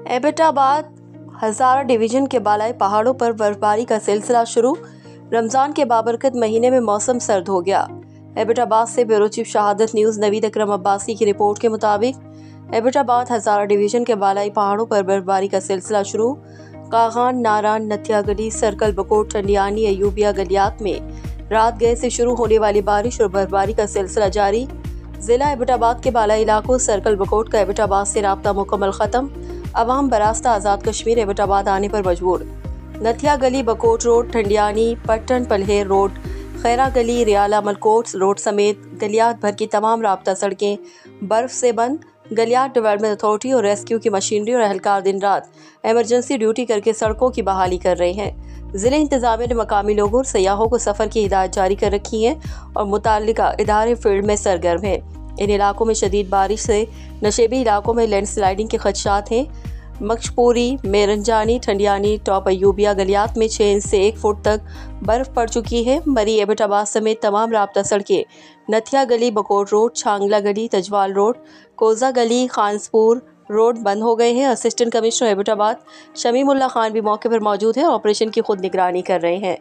एबटाबाद हज़ारा division के बालाई पहाड़ों पर बर्फबारी का सिलसिला शुरू। रमज़ान के बाबरकत महीने में मौसम सर्द हो गया। एबटाबाद से ब्यूरो चीफ शहादत न्यूज़ नवीद अकरम अब्बासी की रिपोर्ट के मुताबिक एबटाबाद हज़ारा डिवीज़न के बालाई पहाड़ों पर बर्फबारी का सिलसिला शुरू। कागान, नारान, नथिया गली, सर्कल बकोट, ठंडियानी, अयूबिया गलियात में रात गए से शुरू होने वाली बारिश और बर्फबारी का सिलसिला जारी। जिला एबटाबाद के बालाई इलाकों सर्कल बकोट का एबटाबाद से राब्ता मुकम्मल खत्म। अवाम बरास्ता आज़ाद कश्मीर एबटाबाद आने पर मजबूर। नथिया गली, बकोट रोड, ठंडियानी, पट्टन पलहेर रोड, खैरा गली, रियाला मलकोट रोड समेत गलियात भर की तमाम राब्ता सड़कें बर्फ से बंद। गलियात डेवलपमेंट अथॉरिटी और रेस्क्यू की मशीनरी और एहलकार दिन रात इमरजेंसी ड्यूटी करके सड़कों की बहाली कर रहे हैं। जिले इंतजामिया ने मकामी लोगों और सयाहों को सफ़र की हिदायत जारी कर रखी है और मुताल्लिका इदारे फील्ड में सरगर्म हैं। इन इलाकों में शदीद बारिश से नशेबी इलाकों में लैंडस्लाइडिंग के खदशात हैं। मक्शपुरी, मेरंजानी, ठंडियानी, टॉप अयूबिया गलियात में 6 इंच से 1 फुट तक बर्फ पड़ चुकी है। मरी एबटाबाद समेत तमाम राब्ता सड़कें नथिया गली, बकोट रोड, छांगला गली, तजवाल रोड, कोजा गली, खानसपुर रोड बंद हो गए हैं। असिस्टेंट कमिश्नर एबटाबाद शमीमुल्लाह खान भी मौके पर मौजूद हैं और ऑपरेशन की खुद निगरानी कर रहे हैं।